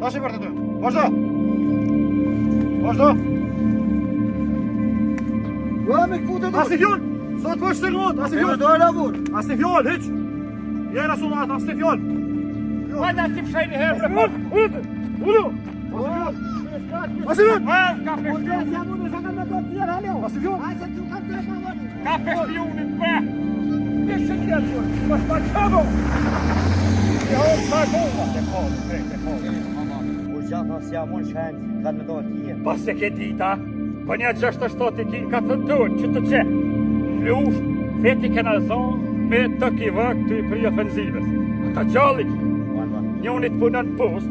Tash e vërtet. Vazhdo. Vazhdo. Ua me këputë do. Asnjë fjalë. Sot po shtrëngot, asnjë fjalë. Do lavur. Asnjë fjalë, hiç. Jera soldat, asnjë fjalë. Hajde ti fshej një herë për fort. Ulo. Asnjë fjalë. Ka peshpionin. Siamo në shaka me do të tjerë, halo. Asnjë fjalë. Hajde tu ka të pavoni. Ka peshpionin pe. Nisë ti atë. Mos pa çavo. Jo, sa gova te kohë. U gjafa siamo në shënë, ka me do të tjerë. Pas e ke dita, për një 6-7 ki ka të tunë që të që lush, feti kena zonë me të kiva këtë i pri ofenzives. Ata gjallik, njonit punën post,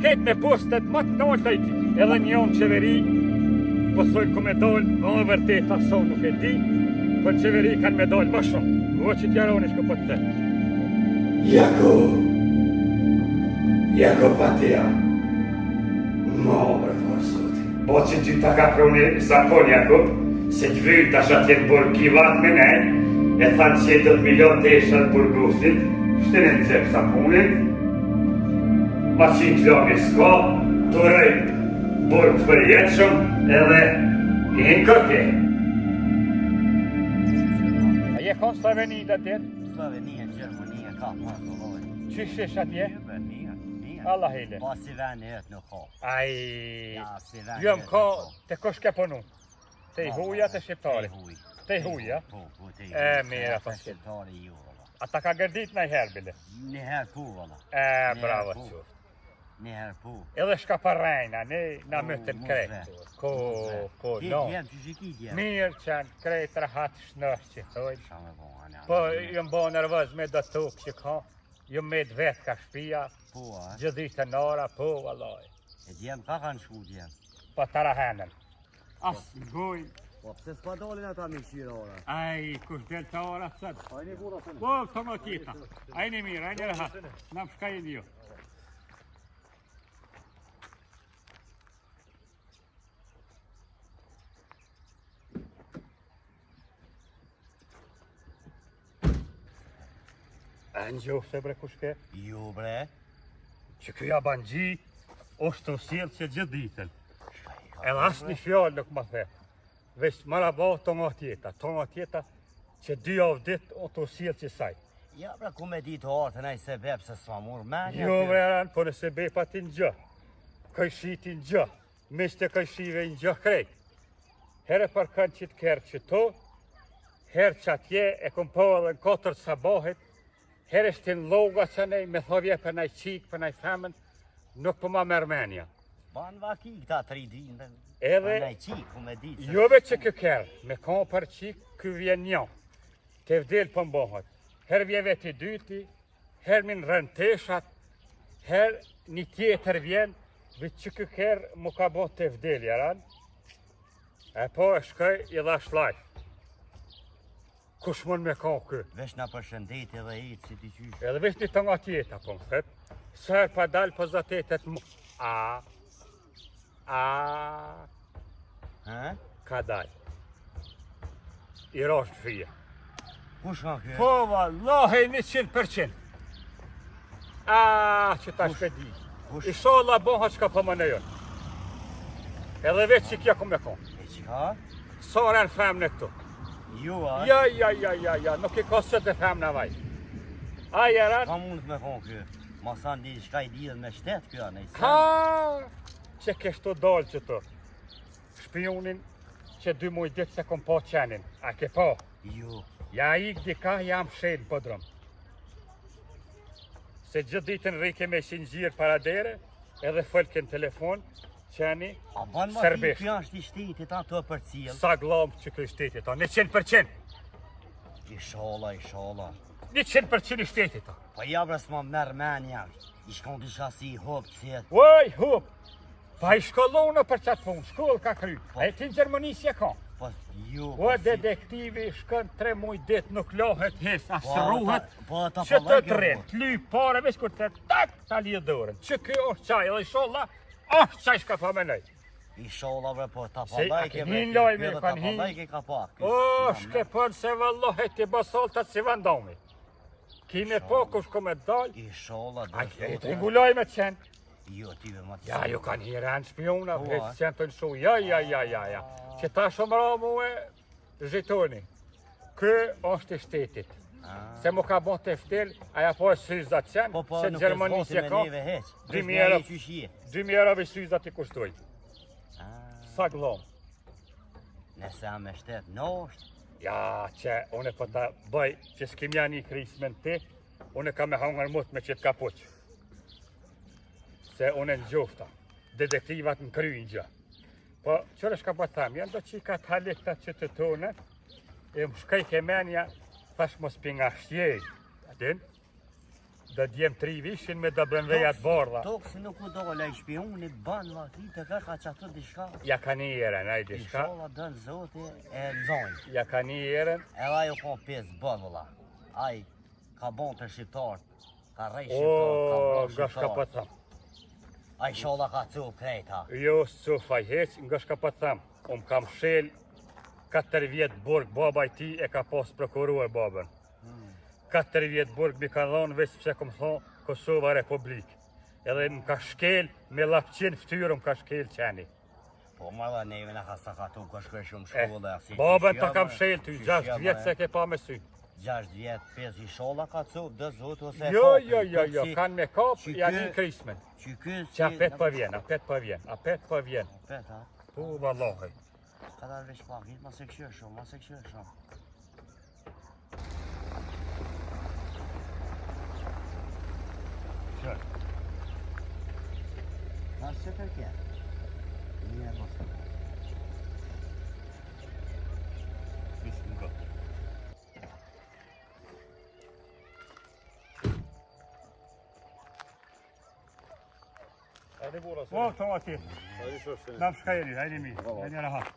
ketë me postet më të nolë të iki, edhe njonë qeveri, pësoj ku me dollë, në vërtet aso nuk e di, për qeveri kanë me dollë më shumë, vo që t'jaroni shko për të të. Jako patia. Mo për forsut. Po që ty ta ka pruni zakon jako, se të vyjt tash atje në burgivat me ne, e thanë që 10 milion të eshat burgusit, shtene në cep sa punin, ma 100 kilomi s'ka, të rejt burg për jetëshëm, edhe i në këtje. A je konë Slovenida tjetë? Slovenia, Gjermania, ka më të lojë. Qysh ish atje? Mirë. Allah hele. Pa si vend e në ka. Ai, Ja, si vend. jo më ka, të kosh ke punu? Te i huja të shqiptari? Te i huja? Po, te i E, mirë, ato s'ke. shqiptari ju, valla. Ata ka gërdit në i herë, bile. Një herë pu, valla. Bravo, po. që. Një herë pu. Edhe shka parrejna, ne na Po, mëtën mos krejt. ve. Ko, Ti no. djem që shiki djem. Mirë që janë krejt rahat shnësh që thoj. Qa me bo, anë. Po, ju më bo nervëz me do tukë që ka. Ju me të vetë ka shpia, Po, a? gjithit të nora, po, vallaj. E djem, ka kanë shku djem. Po të rahenën. Asë gojnë. Po, pse s'pa dolin ata me qira ora? Ai, kush del të ora të sëtë. Ajni bura sënë. Po, të më tjeta. Ajni mirë, ajni rahat. Na më shkajin ju. E në gjofte bre kush ke? Ju, bre. Që këja banxhi është të sjellë që gjithë ditën. Edhe asë një fjallë nuk më the. Veç mara ba të nga tjeta që 2 javë ditë o të sjellë që saj. Ja, bre, ku me ditë artë, nej se bep se s'ma mur menja. Jo vreran, po nëse bepa ti në gjë. Këjshi ti në gjë. Miste këjshive në gjë krejt. Here për kanë qitë kërë që to, herë që atje e kom po edhe në 4 sabahit, herë shtë në loga që nej, me thovje për nej qikë, për nej femën, nuk për ma mërmenja. Ban vaki këta 3 dinë. Edhe, Nej qik, ku me ditë. se- jove që kë kërë, me kam për qikë, kë vjen një. Te vdel për mbohat. Herë vjen veti dyti, herë min rënë teshat, herë një tjetër vjen, vë që kë kërë mu ka bo te vdel, jaran. E po e shkoj i dha shlaj. Kush mund me ka kë? Vesh na përshëndet edhe i si ti qysh. Edhe vesh një të nga tjeta, po më thët. Sër pa dalë po zatetet mu. Ha? Ka dalë. I rosh të fije. Kush ka kjo? Po, vallahi 100%. Që ta shpedi. Kush? Inshallah boha që ka po më në jonë. Edhe veç që kja ku me konë. E qka? Sa rënë femë në këtu. Ju, a? Ja, nuk i ka sët e femë në vaj. Aja rënë. Ka mund me konë kjo? Ma sa ndi shka i lidhë me shtet kjo, nej se. Ha, që kështu dalë që të. Shpionin që 2 muj ditë se kom po qenin. A ke po? Ju. Ja i dika jam shenë po drëmë. Se gjithë ditën rike me shingjirë para dere, edhe fëlke në telefon, qeni, A ban ma ti Serbisht. kjo është i shtetit ato për cilë? sa glamë që këj shtetit ta, 100%. Ishala. 100% i shtetit ta. Po ja bre s'ma merë menja. I shkon disha si i hopë cjetë. Uaj, hup! Pa i shkollonë për qatë punë, shkollë ka kry. A e ti në Gjermani si e ka. Po ju. Ua detektivi shkën 3 muj dit nuk lohet hes, as rruhet, Po ata që të pallaj të rrinë, të lyj pare, veç kur të tak, ta lidhë dorën. Që kjo është qaj, edhe inshallah, është qaj shka pa menoj. Ishala bre, po ta Se, pallaj a ke ke hin lojme, edhe ta kanë hin. pallaj ke ka pak. O, shke përnë se vëllohet të basaltat si vandomi. Kime po kush ko me dalë, Ishala a dhe ke të reguloj me qenë. Jo, ti ve më të Ja, ju kanë hiran shpiona, Po, veç që janë të nëshu. Ja. Që ta shumë ra mu e zhitoni. Kë është i shtetit. Se mu ka bon të eftel, aja po e syzat qenë, Po, se nuk e Gjermani zvosi që me ka, neve heq. 2.000 euro. që shije. 2.000 euro syzat i kushtoj. Sa glom. Nëse a me shtet, no është. Ja, që unë po ta bëj që s'kim janë i krismen ti, unë ka me hangër mut me qëtë kapuq. Se unë në gjofta, detektivat në kryjnë gjë. Po, qërë është ka po thamë, janë do qika të halikta që të tonë, e më shkaj ke menja, thash mos pinga shtjej, din? Do djem 3 vishin me do BMW-jat bordha. Tokë si nuk u dole, i shpionit banë vakri të ka që ato diçka. Ja ka një jeren, a i diçka. Inshallah dënë zoti e nëzojnë. Ja ka një jeren. Edhe ajo ka 5 bëllulla. Ai ka bon të shqiptarët, ka rej O, shqiptarët, nga shka po thamë. Ai sholla ka cu krejta. Jo, s'ufaj heq, nga shka po thamë. Unë kam shel 4 vjetë burg, baba i ti e ka pas prokuruar babën. 4 vjetë burg mi ka dhonë veç pëse kom thonë Kosova Republik. Edhe më ka shkel me lapqin ftyrë më ka shkel qeni. Po më dhe neve në ka sakatu ka shkoj shumë shkollë. Babën ta kam shel ty, 6 vjetë se ke pa me sy. 6 vjetë, 5 i sholla ka cu, dë zotë ose Jo, kanë me kap, janë i krismen. Që ky Që apet po vjen, apet po vjen. Apet, ha? Po, vallahi. Ka da veç pak, ma se këshirë shumë. Qërë. Ma që të kje? Një e mos. Visë nga. Hajde bura se. O, këto ati. Hajde shoshtë. Nam shkajeri, hajde mi. Hajde rahat.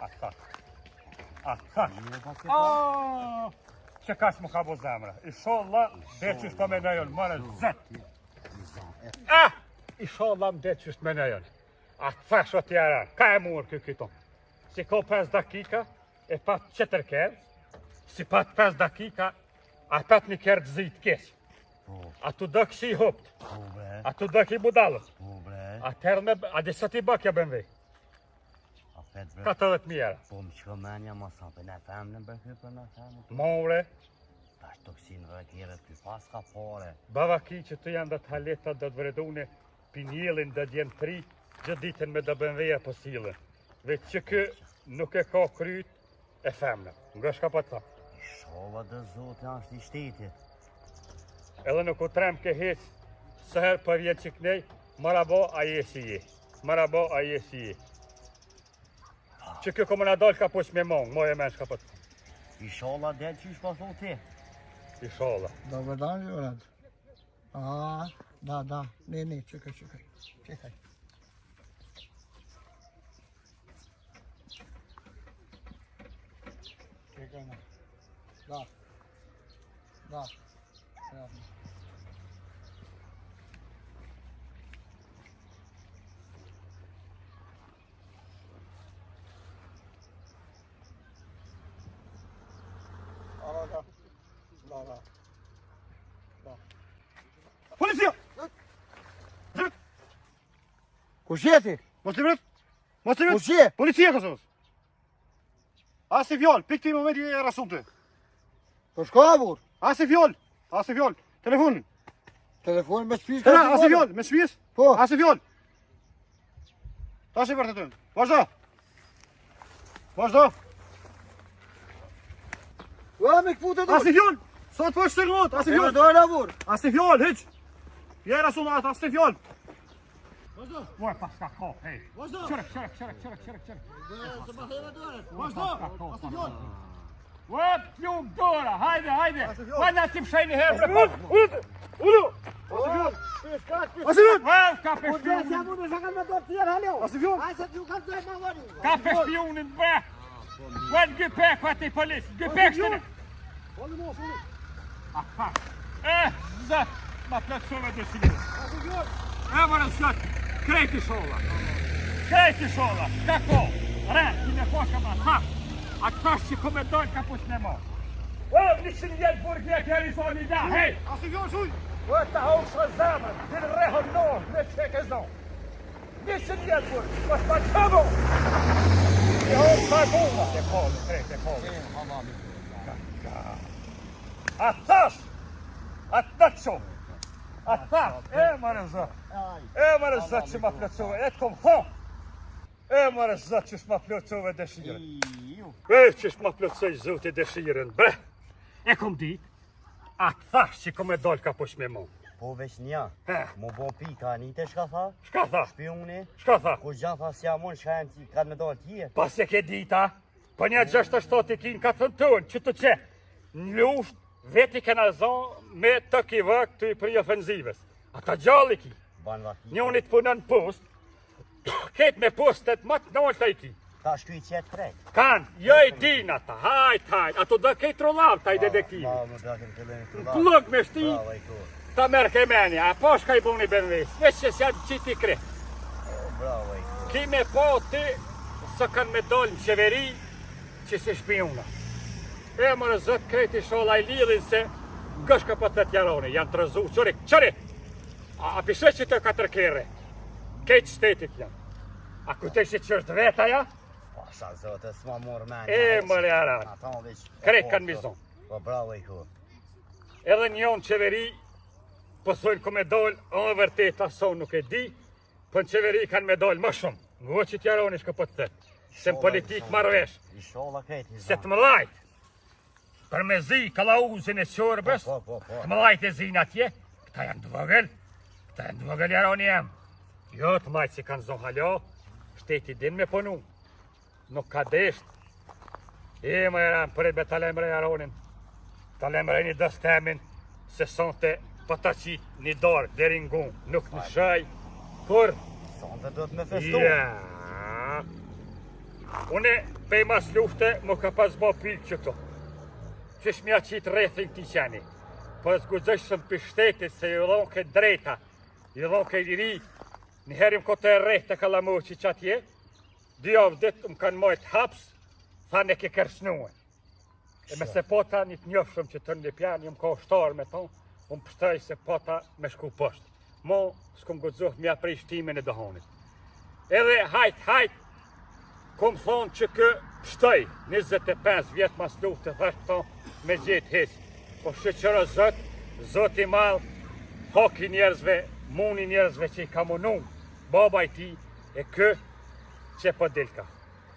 Atak. Që kash më ka bo zemra. Inshallah, dhe qështë po me nëjon, mërë zët. Inshallah, më dhe qështë me nëjon. A të thash o tjera, ka e murë kjo këton. Si ko 5 dakika, e pat 4 kërë. Si pat 5 dakika, a pat një kërë të zitë kesh. A tu do kësi i hopt. A tu do kësi budalët. A tërë me, a disa ti bë kja BMW. 40.000 euro. Po më qëko menja ma sa për në femë në bërky për në femë. More, Ta shto kësin rëkjeve për pas ka pare. bava ki që të janë dhe të haleta dhe të vredune, pinjelin dhe djenë 3, gjithë ditën me dhe BMW-ja po silën. Veç që kë nuk e ka kryt e femna. Nga shka pa të thamë. Sholla dhe zotë është i shtetit. Edhe nuk u trem ke hec, sëher për vjen që kënej, marabo a je si je. Marabo a je si je. Që kjo komë në dalë ka poq me mongë, moj e men shka për të thamë. I sholla del që ishë pasu ti. Inshallah. Dobar dan, Žorad. Da. Ne, čekaj. Čekaj, ne. Da. Evo. Da. Policia! Kush je ti? Mos të vret! Mos të vret! Kush je? Policia Kosovës! Asi fjall, pik ti momenti e rasunte. Po shko avur. Asi fjall! Telefonin! Telefon me shpiz. Asi fjall, me shpis? Po. Asi fjall! Ta shi vërtetën. Vazhdo! Ua me këputë dur. Asi fjall! Sot po shtërnot, asi Evo fjall! dojnë avur. Asi fjall, hiq! Je rasunat, asi fjall! Ua, pas ka ko, hej. Qërëk. Asi fjall! Ua, pjum dora, hajde. Ua, na ti pshaj një herë. Udu! Asi fjall! Ua, ka pe shpionin. Asi fjall! Ka pe shpionin, bre. Ua, në gypek, va ti polis. Gypek shtënë. Zët, ma plëtsove dhe shqilë. Evo në shqët, krejti sholla. Ka ko. Ren, ti me poshka ma thash. A të thash që ko me dojnë ka push me mo. Nisën jetë burgje kjeri soni da, hej! Asi vjon shuj! Ta hongë së zemën, të në rehën nërë, në qeke zonë. Nisën jetë burgje, pas pa të këmo! Të hongë së goma! Të kolë, të kolë. A thash! A të shumë! A thash! Mërë zëtë! Mërë zëtë që ma plëcove, e të kom thonë! Mërë zëtë që s'ma plëcove dëshirën. Që s'ma plëcoj zëtë dëshirën, bre! E kom dit, a të thash që kom e dollë ka posh me mu. Po veç nja, mu bo pika anite shka tha? Shka tha? Shpioni? Shka tha? Kur gjan tha si amon shka e në që kanë me dollë tje? Pas e ke dita, për një 6-7 i kinë ka të tonë, që të që, në lusht, veti kena zonë me të kivëk të i pri ofenzives. Ata gjalli ki, Ban vaki. njënit punën post, ketë me postet më të nëllë të i ki. Ta shkuj qetë krejt. Kanë, jo i din ata, hajt, ato do kejtë rollav taj detektivi. Ma, më dakim të lejnë të Plëk me shti, Bravo i kur. ta merë ke menja, a po shka i buni benves, veç që s'ja qiti kre. Bravo i kur. Ki me po ti, së kanë me dollë në qeveri, që se shpiona. Mërë zëtë kreti shola i lidhin se, gëshka për të tjaroni, janë të rëzu, qëri, a pishe që të 4 kere, kejtë shtetit janë. A kujte që qërtë veta ja? Pasha zote, s'ma morë menja. Mërë aran, Ata më veç. krejt kanë mizon. Po bravo i kur. Edhe njën qeveri, pësojnë ku me dollë, e vërteta sonë nuk e di, për në qeveri kanë me dollë më shumë. Ngo që tjaroni shka po të thëtë, se në politikë marrëvesh, I shola krejt i se të më lajtë, për me zi kalauzin e qorbës, Po. të më lajtë e zinë atje, këta janë të vëgël jaroni jem. Jo të majtë si kanë zonë halo, shteti din me punu, nuk ka desht. Më jaran, për e be talemre jaronin, talemre një dëstemin, se sonte për të qitë një dorë deri ngun, nuk në shaj, kur, Sonte do të me festu. ja, une pej mas lufte më ka pas bo pikë që to, që shmja qitë rethin ti qeni, për zgudzëshëm për shtetit se ju dhonë ke drejta, ju dhonë ke liri, në herim kote e rejtë të kalamoqi që atje, 2 javë ditë më kanë mojtë haps, thanë e ke kërsnuën. E me se pota një të njofshëm që të në lipjan, një më ka ushtarë me tonë, unë pështëj se pota me shku poshtë. Mo, s'kom gudzoh mja prej shtimin e dëhonit. Edhe hajt, kom thonë që kë pështëj, 25 vjetë mas luftë të thashtë tonë me gjetë hisë. Po shëqërë zët i malë, hoki njerëzve, muni njerëzve që i ka munu, baba i ti, e kë që për dilka.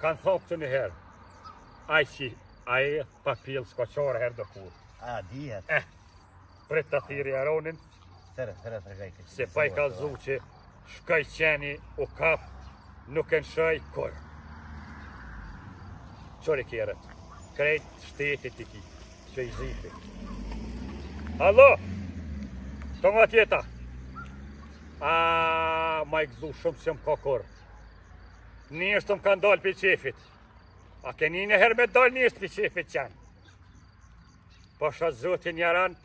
Kanë thonë këtë një herë, aj që aje papil s'koqore herë do kur. A, dihet. Prit të thiri aronin, Sere, krejt. se pa i ka zu që shkaj qeni u kap, nuk e në shaj kur. Qori kjerët, krejt shtetit i ki, që i ziti. Allo, të nga tjeta. Ma i gëzu shumë që më ka kur. Njështë më kanë dalë për qefit. A ke një herë me dalë njështë për qefit qenë. Po shatë zotin jaran,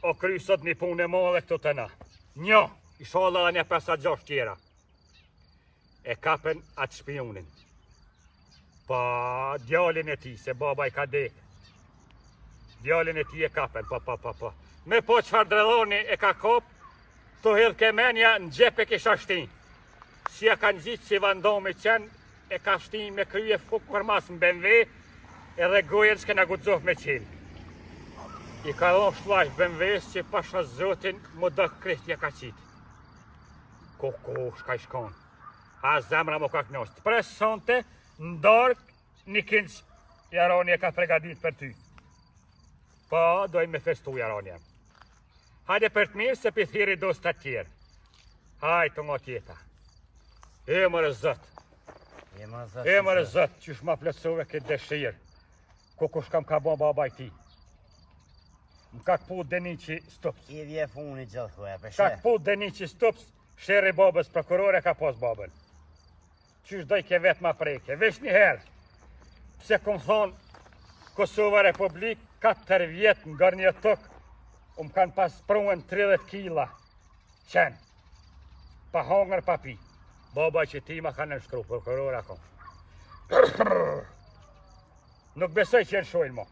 o krysot një punë e madhe këtu të na. Një, i shala një 5-6 tjera. E kapen atë shpionin. Pa djallin e ti, se baba i ka dek. Djallin e ti e kapen, pa. Me po qëfar dredhoni e ka kop, të hedhë ke menja në gjep e kisha shtin. Si ja kanë gjitë që i vandomi qenë, e ka shtin me krye fuk për mas në BMW, edhe gojen s'kena gudzof me qenë. I ka dhonë shlajsh BMW-s që pasha zotin më dëkë krehtja ka qitë. Shka i shkonë. A zemra më ka kënosh. Të presë sonte, në dorë një kinç jaroni e ka pregadit për ty. Po, dojnë me festu jaroni jam. Hajde për të mirë se për thiri do së të tjerë. Hajde të nga tjeta. Mërë zëtë, që shma plësove këtë dëshirë. Kush kam ka bon baba i ti. Më ka këpu deni që stups. I vje funi gjithë thue, për Ka këpu deni që stups, sheri babës prokurore ka pos babën. Qysh doj ke vetë ma preke. Vesh një herë, pse kom thonë, Kosova Republik, 4 vjetë nga një tokë, më kanë pas pruen 30 kila qenë. Pa hongër pa pi. Baba që ti ma kanë nështru, prokurore ako. Nuk besoj që në shojnë mo.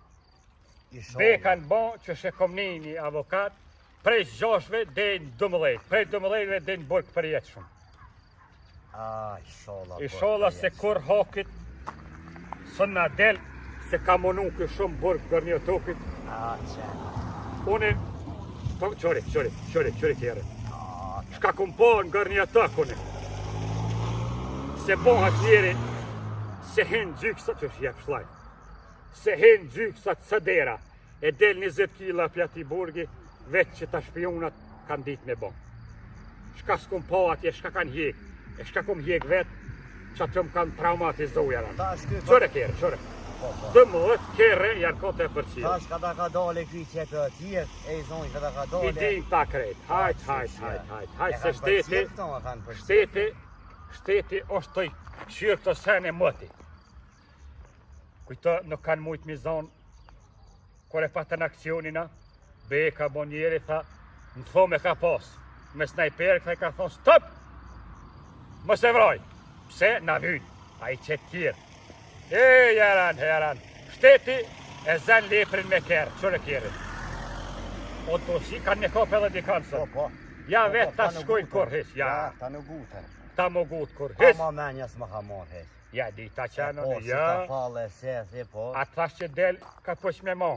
Be kanë bon që shekomni një avokat prej 6-ve dhe në 12, prej 12-ve dhe në burg për jetë shumë. Isholla se kur hakit, së në del, se ka monu kë shumë burg për një tokit. Une, qëri kjere. Shka kum po në gërë një tëk, une. Se bohat njeri, se hen gjyksa, që shjep shlaj, se hen gjyksa të sëdera, e del 20 kila pjati burgi, veç që ta shpionat kanë dit me bon. Shka s'kum po atje, shka kanë hjek, e shka kum hjek vetë, që atë më kanë traumatizoja. Qëre kere, qëre. 12 kere janë kote e përqirë. Tash kada ka dole këj qëtë të tjerë, e i zonjë kada ka dole. I din ta krejt, hajt, se shteti është të qyrë të sene mëti. Kujto nuk kanë mujtë mi zonë, kore patën aksionina, be ka bo njeri, tha, në thome ka posë, me snajper, këta i ka thonë, stop! Mos e vroj, pse na vynë, a i qëtë tjerë. E, jaran, shteti e zën leprin me kërë, qërë kërë. O të si kanë një kopë edhe dikanë sot. Ja vetë ta shkojnë kur hish, ja. Ta në gutën. Ta më gutë kur hish. Ama menjas më ka marrë hish. Ja, di ta qenë, Po, si ka falle, se, po. A thash që del, ka pësh me mo.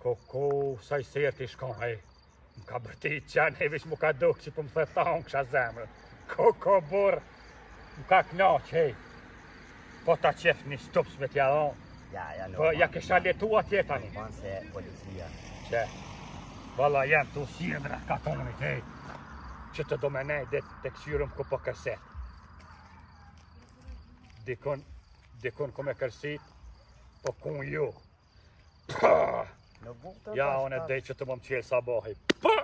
Koko, sa i sërë t'i shkon, hej. Më ka bërtit qenë, e vish mu ka dukë që për më thë ta unë kësha zemrë. Koko, burë, më ka knaq, hej. Po ta qef një stups me t'ja dhonë. Po, ja kesha letu atje tani. Banë se policia. Që, valla jam të usidra ka tonit, hej. Që të do me nej dhe të kësyrëm ku po kërset. Dikon ku me kërsit, po kun ju. Ja, one dhej që të më më qelë sabahi. Pa!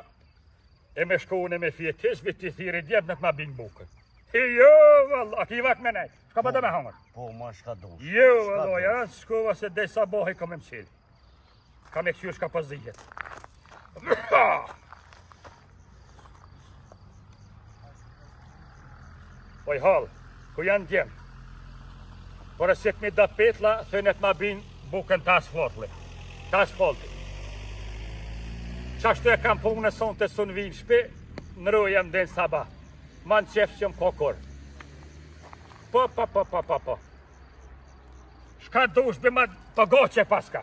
E me shkone me fjetis, vi t'i thiri djep në t'ma bing bukën. Jo, valla, ki vak me nej. Shka pa të me hangër? Po, ma shka dush. Jo, valla, ja, shkova se dhej sabahi ka me më qelë. Ka me kësyrë shka pa zijet. Oj hal, ku janë djemë? Por e si t'mi da petla, thënë t'ma bin bukën të asfalti. Qashtu e kam punë e sonë të sunë vinë shpi, në rojem dhe në sabah. Ma në qefë që më kokur. Po. Shka dush be ma pëgoqe paska.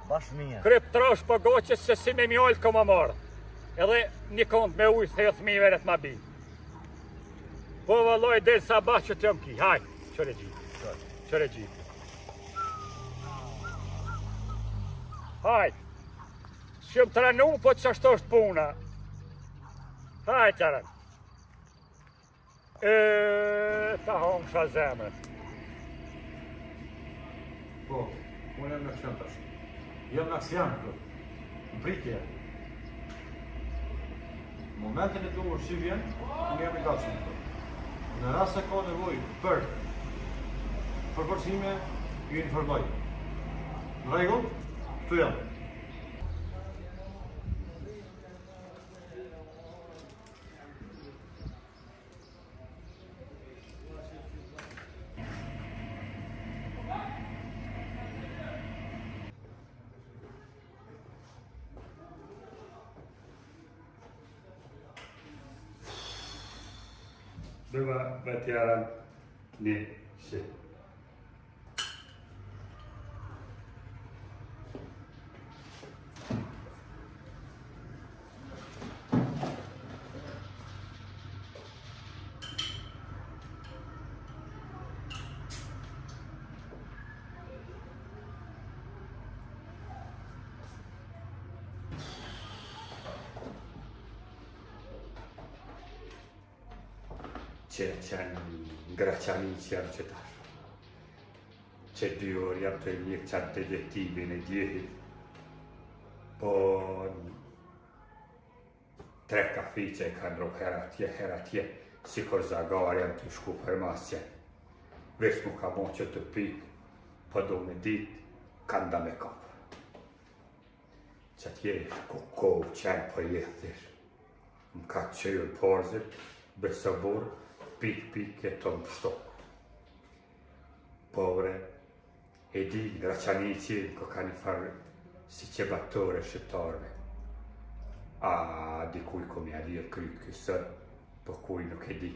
Bash mirë. Kryp trosh pëgoqe se si me mjollë këma marë. Edhe një kont me ujë thejë thmive e t'ma bin. Po valloj dhe në sabah që t'jom ki. Haj, qëre gjitë. Haj, shumë të ranu, po që ashtu është puna. Haj, qërën. Ta hongë shë zemën. Po, unë jam në aksion tash. Jam në aksion këtu. Në pritje. Momentin e duhur që vjen, unë jam i gatshëm këtu. Në rast se ka nevojë për përforcime, ju informoj. Në rregull? Këtu jam. Dëva vetjaran një shi. Që qenë ngraçani që jam që tash. Që 2 orë jam të një qatë detektivin e djehit. Po 3 kafi që e kanë ro her atje, si kur zagar jam të shku për masje. Vesh mu ka bon që të pik, po do me dit, kanë da me kapë. Që atje ko qenë për jetësh. Më ka qëjur porzit, besëbur, pik e të më pështo. Povre, E di, Graçanici ko ka një farë si qebatore shqiptarve. A dikuj ko mi a lirë kryt kësër, po kuj nuk e di.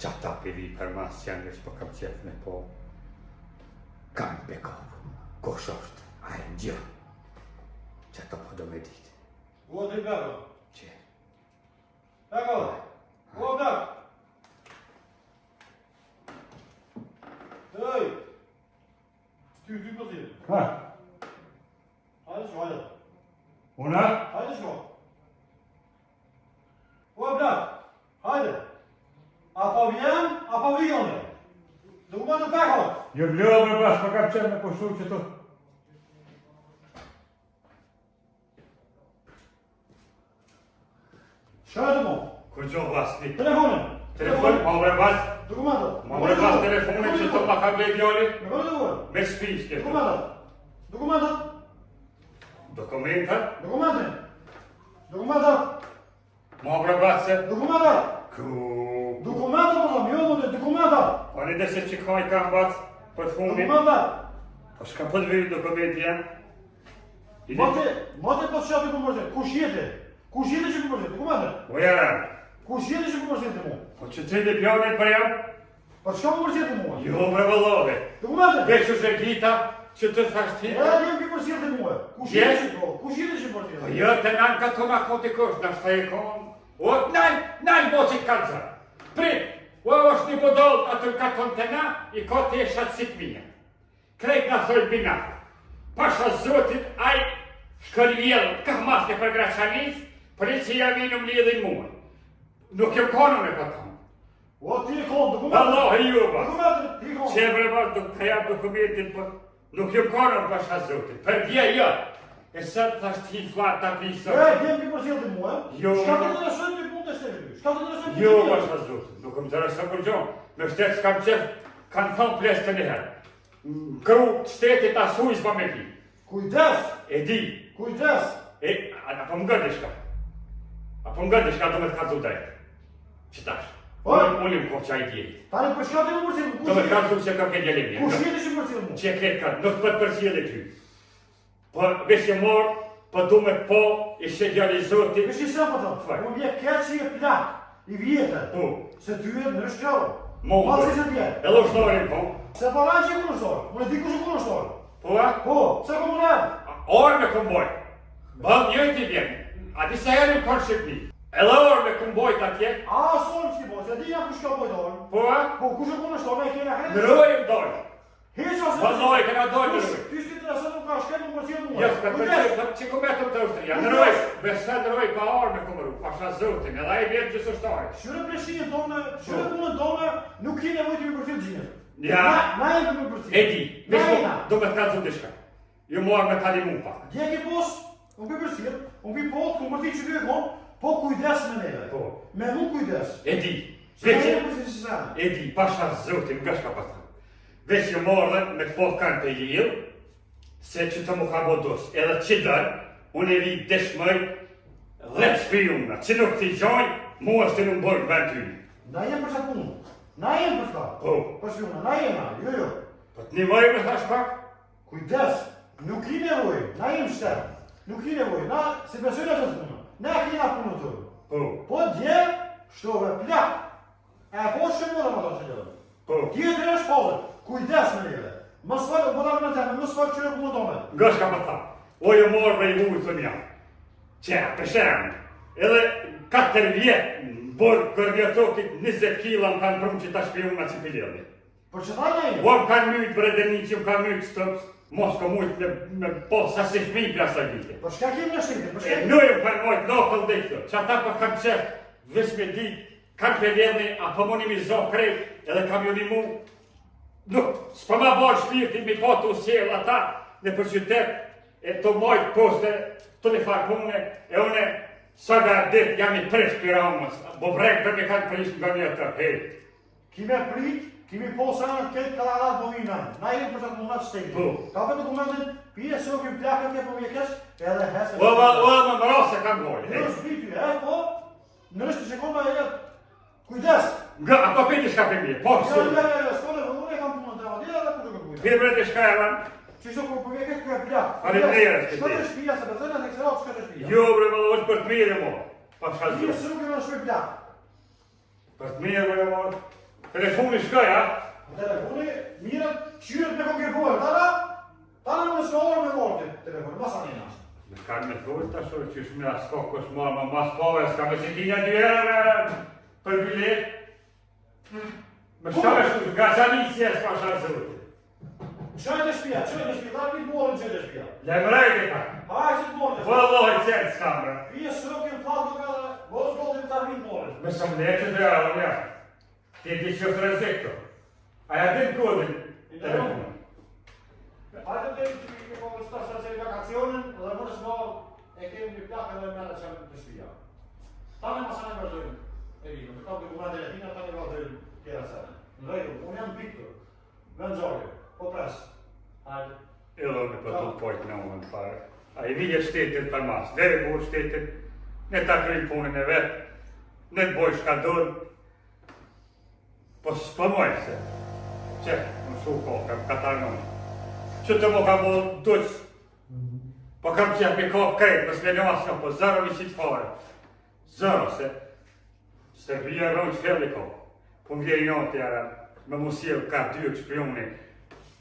Qata për vi për mas që janë po kam qef me po. Kanë pe kapu, kosh është, a e në gjë. Që ato po do me ditë. Ua të bërë. Që? Ego, ua bërë. Ej, ty për tjë. Ha? Hajde shko, hajde. Una? Hajde shko. Ua bërë, hajde. Apo vjen, apo vijone. Dokument të pekot. Jo vljo me pas, po kam qef me poshu që to. Shka e të mo? Kur gjo vas, ti? Telefonin. Telefon, ma ure vas. Dokumentet. Ma ure vas telefonin që to ma ka blej djali. Me kërë të duhe? Me shpish ke. Dokumentet. Dokumentet. Dokumentat? Dokumentin. Dokumentet. Ma ure vas se. Dokumentet. Ku... Dokumentet po thëmë, jo në dokumentet. Po një dhe se që ka i kam bat për funit. Dokumentet. Po shka për të vijë dokumenti janë? Mote po shatë ku mërzit. Kush jete? Kush jete që ku mërzit? Dokumentet. O jaran. Kush jete që ku mërzit të mu? Po që të dhe pjonit për jam? Për shka ku mërzit të mu? Jo bre vëllove. Dokumentet. Veç u shërgita që të thash ti. E jem ki mërzit të mu e. Kush jete që ku? Kush jete që mërzit? Po jo të nan ka të nga koti kush, në shta e kon. O nan boci kanca. Prit, o është një bodol atë ka ton të na, i koti e shatë si të mija. Krejt nga thoi bina. Pasha zotit, aj shkëlljelë, ka maske për Graçanis, policia vinë më lidhin mua. Nuk jem konë me këtëm. O ti e konë, dokumentet. Allah e ju ba. Dokumentet, ti e konë. Që bre ba, ka jam dokumentin, po nuk jem konë me pasha zotit. Për dje jo. E sëtë thasht hi flat të pisë. E, jem ki mërzit të mu e. Jo. Shka të të nësën të punë të shtetë? Shka të të nësën të Jo, pasha zotit. Nuk më të rësë për gjohë. Me shtetë s'kam qef, kanë thonë plesë të njëherë. Kru shtetit asujës pa me ti. Kujdes, E di. kujdes. Apo më gëndi shka. Apo më gëndi shka do me të kazu drejtë. Qëtash. Po? Unë më kohë qaj djerit. Tani për shka të në mërzit? Do me kazu që ka këtë gjelim Kush një. jete që mërzit të mu? Që këtë ka, nuk për përshjel e ty. Po vesh e morë, po du me po, i shedjali zoti. Vesh i sa për Faj. të? Unë vje keq që i e plak, i vjetër. Po, Se ty e në shkjallë. mo, Ma që se tjerë. e lështorin po. Se paran që i kërështorë. Unë e di kush i kërështorë. Po, a? Po, se kom unë e? Orë me këmboj. Bëllë njëjt i vjen. A di se herë në kërë Shqipni. Edhe orë me këmbojt atje. A, sonë që ti po, se di nga kush ka pojtorë. Po, a? Po, kush e kërështorë, me e kena Në kretë. rojëm dojë. Heq asë Vëlloj, këna dojë në rojë. Ty si të nësë nuk ka shkenë në mërzit mua. Jo, për që këmetëm të Austria. Në rojë, besa në rojë pa orë me këmëru. Pasha zotin, edhe i vjetë gjësë shtarë. Shure preshinje tonë, shure punën tonë, nuk ki nevojt të mi përfil gjinët. Ja. Na e të mi përfil. E di, do me të kalëzun të shka. Jo morë me tali mu pak. Dje ki pos, unë pi përfil, unë pi pot, ku mërti që ty e konë, po kujdes me neve. Po. Me nuk kujdes. E di, Se veç e përfil si zane. e di, pasha zotin, nga shka pata. Veç jo morë me të po kanë të jilë, se që të mu ka bodos. Edhe që dërë, unë e vi deshmëj dhe të shpijuna. Që nuk t'i gjoj, mu është të në mbërë vend ty. Na jem për qatë punë. Na jem për shka. Po. Për shkjuna, na jem na, jo jo. Po të një mëjë me thash pak? Kujdes, nuk i nevoj, na jem shterë. Nuk i nevoj, na se besoj në qëtë punë. Na kina punë të. Po. Po dje, shtove plak. E po shëmura më të shëllë. Po. Tjetër e shpallë, kujdes me neve. Mos falë, më dalë me teme, mos falë që e punë tome. Nga shka më tha, o jo morë me i mujë të një. Që, përshemë, edhe 4 vjetë, borë kërvjetotit 20 kila më kanë prumë që ta shpijuna që piljelni. Për që ta nejë? O më kanë mytë bredeni që më kanë mytë stëpës, mos ko mujtë me po sa se shpij për asaj vite. Për shka kemi në shtitë, për E shka në më kanë mojtë lokëll dhe këto, që ata për kanë qefë, vesh me ditë, kanë piljelni, apo më një mi zohë krejt, edhe kam ju një mu, nuk, s'pa ma bërë shpirtin mi po të usjel ata në për qytet, e të mojtë poste, të një farë pune, e une, sa nga dit jam i presh për ramës, bo brek për me kanë prish nga një të hej. Kime prit, kimi posa në këtë kalarat po vinë nanë. Na jenë për qatë mundat shtetë. Po. Ka për dokumentin, pije se o kim plakët e po vjekesh, edhe hese. O më mërose kanë gojë, Në hej. shpiti, po, në nështë që konë e jetë. Kujdes! Nga, apo piti shka për mirë, po Ja, pësë. ja, skole, unë e kam punën të avadira dhe kudo kërkujta. Mirë bre të shka e lan. Qishto ku përve këtë kërë plak? Faleminderit, Shka të shpia, se përëzënë në ekserat, shka të shpia? Jo bre valla, është për të mirë mo. Pa shka Një zhjo. së nuk e në shpej plak. Për të mirë bre mo. Telefoni shka ja? Telefoni, mirët, qyrët me konkretuar, tana më në shkollor me morë telefoni, masa një nashtë. Me kanë me thujtë të ashtu, që shme asko koshmar, ma mas pove, s'ka me si tinja 2 herë për bilet. Me shashtu, nga qanisje s'ka shashtu. Qëjtë e shpia, ta pitë morën qëjtë e shpia. Lemrejke ta. Hajë që të morën. Vëlloj qenë s'kam bre. Pije së nuk e më fatë nuk edhe, vëllë shkollë ta pitë morën. Me shumë leqë të ja, unë ja. Ti e di që të rezekto. Aja din kodin telefonin. Hajde të të të po stashtë që i vakacionin, dhe më në shkollë e kemi një plakë edhe mërë që të shpia. Tane masa në vazhdojnë. E vinë, në kapë të kumra telefina, tane vazhdojnë tjera sene. Në rejdu, unë jam piktur. Me në gjogë, po presë. Hajde. Edhe me për të pojtë në unë të pare. A i vilje shtetit për mas, deri bu shtetit, ne ta kryjnë punën e vetë, ne të bojë shka dorë. Po së përmojë se, që, në shu kohë, ka tarnonë. Që të më ka më duqë, po kam qenë me kohë krejtë, më s'me në asë po zero visit fare. Zero, se vje rrënë që kohë. Po më vje i notë jara, me musirë ka 2 shpioni,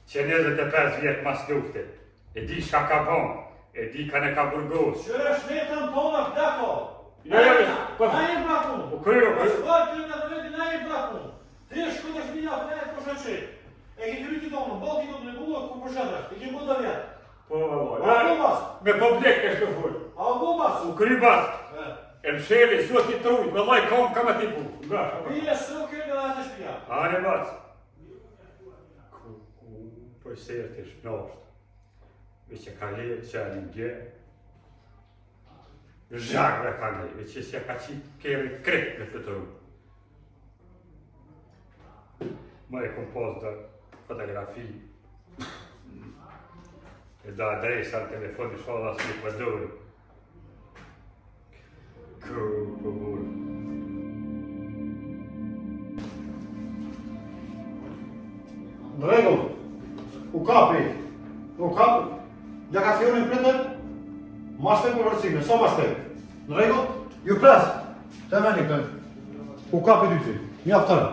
që 25 vjetë mas luftit. E di shka ka bon, e di ka ne ka burgos. Që është netën tonë plako. Jo, po... Na e plakun. Po kryo, Po shkoj të në të vetë, na e plakun. Ti është këtë është minja fërë për shëqit. E ki kryti tonë, bërë ki të në buë, ku për shëtërë. E ki më të vjetë. po valloj. A bu bas? Me po blek ke shtu full. A bu bas? U kry bas. E më sheli, sot i trujt, vallaj kam ati bu. Pije së kërë në atë shpia. Ane bas. Po i sejë të shnosht. Veç e ka lejë që a një gje. Zhagve ka lejë, veç e si ka qitë kërë krejt me të tëru. Më e kompoz dhe fotografi. E da adresa në telefon në shola së një përdojë. Kërë për burë. Në regull, u kapi, lakacionin pritën, ma shpejt për vërësime, sa ma shpejt. Në regull, ju pres, të meni këtë, u kapi dyti, mjaftërë.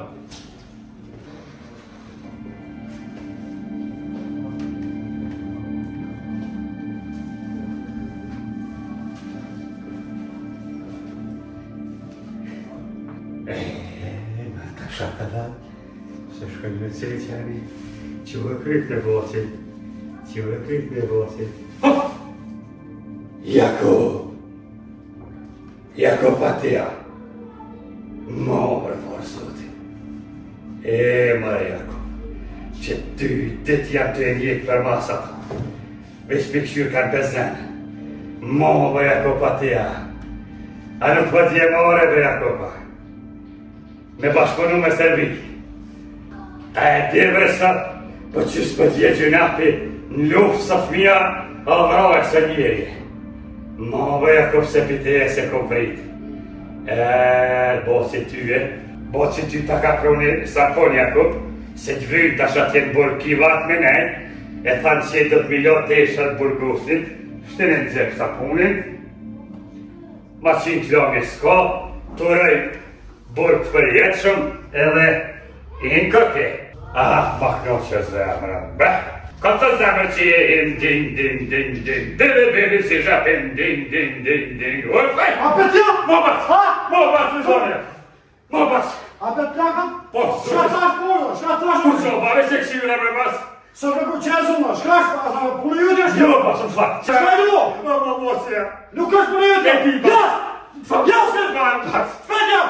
Ta shaka da, se shkoj me cilë qani, që vë kryt në bosin, Jako patia, mo për forësoti. Mare Jako, që ty dit jam të e njekë për masat, veç për këshur kanë bezen, mo për Jako patia, a nuk për t'je more për Jako pa, me bashkëpunu me Serbi. Ta e dirë vresa, po që s'pët t'je gjunapi në luftë sa fëmija, a vrave së njeri. Ma për Jakov se pite e se kom prit. Boci ty ta ka proni sapon Jakov, se t'vyjt tash atjen burg kivat me nej, e thanë që do t'milot deshat burgosnit, shtene në zep saponin, ma 100 km s'ka, të rejt burg të përjetëshëm, edhe i në këke. Ma këno që zemra, beh! Ka të zemër që e din, dhe si shapin, din, ojpaj! A për tja? Mobat, në zonja! Mobat! A për plakën? Po, Shka trash pordo, shka trash pordo? Uzo, bare se kësi në me bas! Së për ku qenë zëmë, shka është, punë ju të është? Jo, pas, më fat! Shka e do? Mosja! Nuk është punë ju të? E ti, Ja! Fat! Ja, se! Fat! Shka e do?